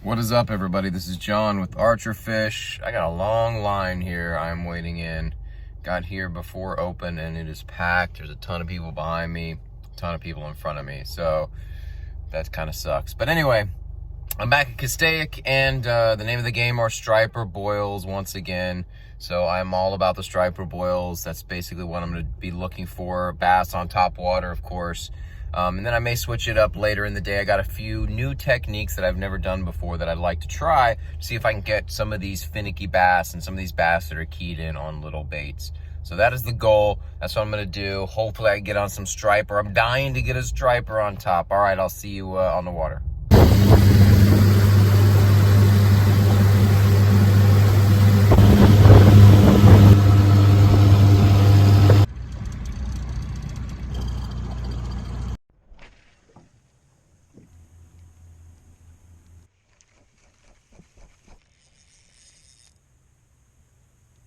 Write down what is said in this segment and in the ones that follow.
What is up, everybody? This is John with Archer Fish. I got a long line here I'm waiting in. Got here before open and it is packed. There's a ton of people behind me, a ton of people in front of me, so that kind of sucks. But anyway, I'm back at Castaic, and the name of the game are striper boils once again. So I'm all about the striper boils. That's basically what I'm going to be looking for. Bass on top water, of course. And then I may switch it up later in the day. I got a few new techniques that I've never done before that I'd like to try, see if I can get some of these finicky bass and some of these bass that are keyed in on little baits. So that is the goal. That's what I'm gonna do. Hopefully I can get on some striper. I'm dying to get a striper on top. All right, I'll see you on the water.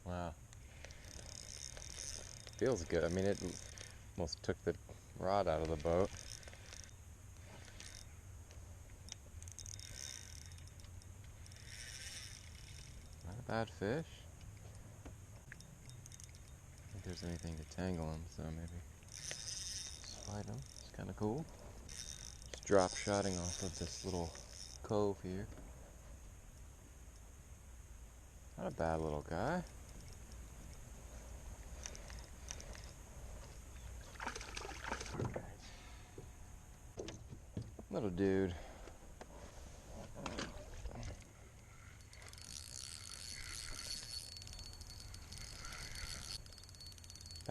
Wow. Feels good. I mean, it almost took the rod out of the boat. Not a bad fish. I don't think there's anything to tangle him, so maybe slide him. It's kind of cool. Just drop shotting off of this little cove here. Not a bad little guy. Little dude.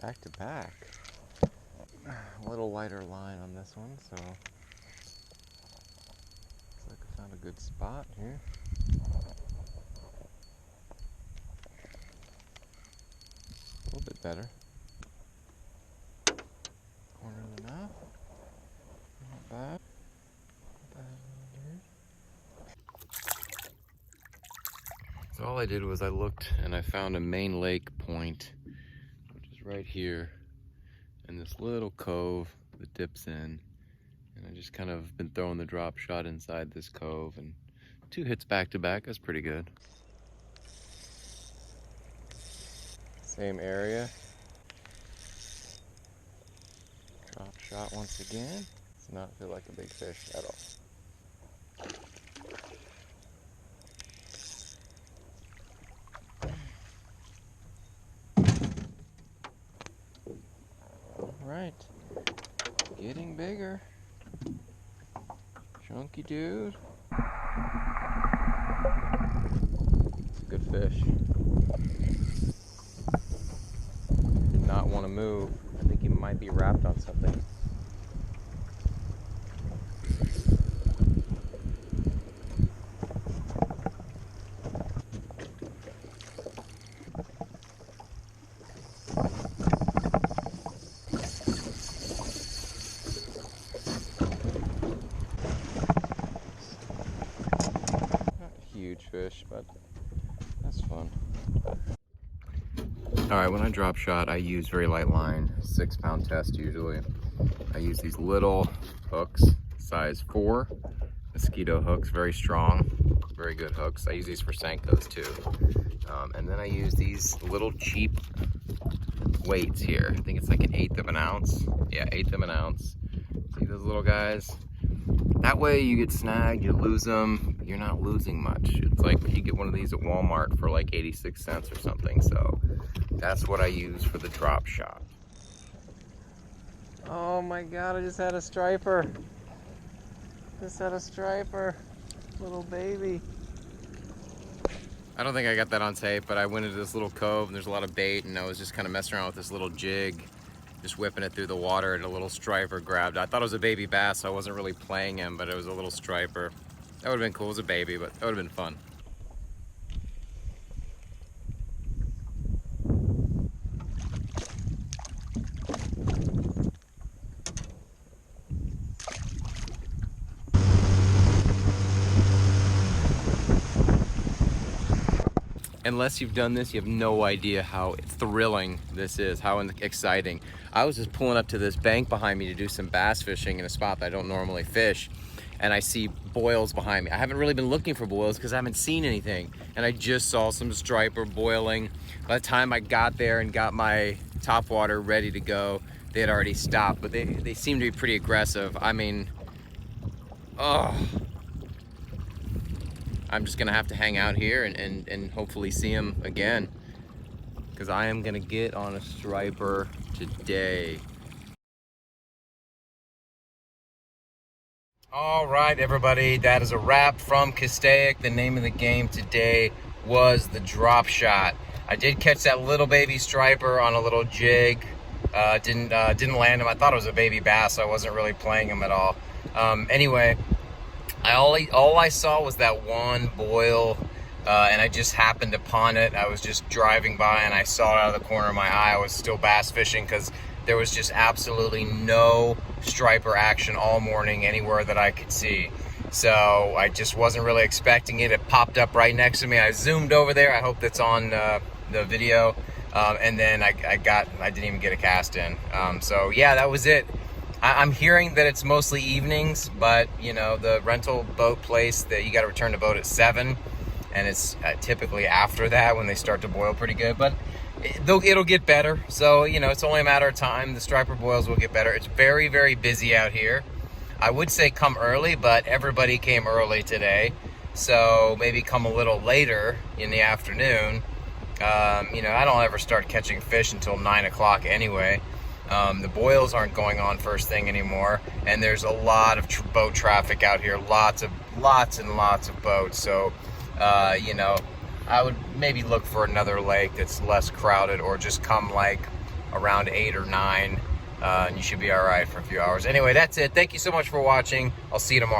Back to back. A little lighter line on this one, so looks like I found a good spot here. A little bit better. Corner of the mouth. Not bad. So all I did was I looked and I found a main lake point, which is right here, in this little cove that dips in. And I just kind of been throwing the drop shot inside this cove, and 2 hits back to back. That's pretty good. Same area. Drop shot once again. Does not feel like a big fish at all. Right, getting bigger. Chunky dude. It's a good fish. Did not want to move. I think he might be wrapped on something. Huge fish, but that's fun. Alright, when I drop shot, I use very light line, 6-pound test usually. I use these little hooks, size 4, mosquito hooks, very strong, very good hooks. I use these for Senkos too. And then I use these little cheap weights here. I think it's like 1/8 of an ounce. Yeah, 1/8 of an ounce. See those little guys? That way you get snagged, you lose them, you're not losing much. It's like you get one of these at Walmart for like 86 cents or something. So that's what I use for the drop shot. Oh my God, I just had a striper. Just had a striper, little baby. I don't think I got that on tape, but I went into this little cove and there's a lot of bait, and I was just kind of messing around with this little jig, just whipping it through the water, and a little striper grabbed it. I thought it was a baby bass, so I wasn't really playing him, but it was a little striper. That would have been cool. It was a baby, but that would have been fun. Unless you've done this, you have no idea how thrilling this is, how exciting. I was just pulling up to this bank behind me to do some bass fishing in a spot that I don't normally fish. and I see boils behind me. I haven't really been looking for boils because I haven't seen anything, and I just saw some striper boiling. By the time I got there and got my topwater ready to go, they had already stopped, but they seem to be pretty aggressive. I mean, oh, I'm just gonna have to hang out here and hopefully see them again, because I am gonna get on a striper today. All right, everybody, that is a wrap from Castaic. The name of the game today was the drop shot. I did catch that little baby striper on a little jig. Didn't land him. I thought it was a baby bass, so I wasn't really playing him at all. Anyway, all I saw was that one boil, and I just happened upon it. I was just driving by and I saw it out of the corner of my eye. I was still bass fishing because there was just absolutely no striper action all morning anywhere that I could see. So I just wasn't really expecting it. It popped up right next to me. I zoomed over there. I hope that's on the video. And then I didn't even get a cast in. So yeah, that was it. I'm hearing that it's mostly evenings, but you know, the rental boat place, that you got to return the boat at 7, and it's typically after that when they start to boil pretty good. But it'll get better. So you know, it's only a matter of time. The striper boils will get better. It's very, very busy out here. I would say come early, but everybody came early today. So maybe come a little later in the afternoon. You know, I don't ever start catching fish until 9 o'clock anyway. The boils aren't going on first thing anymore, and there's a lot of boat traffic out here. Lots and lots of boats. So, you know, I would maybe look for another lake that's less crowded, or just come like around 8 or 9, and you should be all right for a few hours. Anyway, that's it. Thank you so much for watching. I'll see you tomorrow.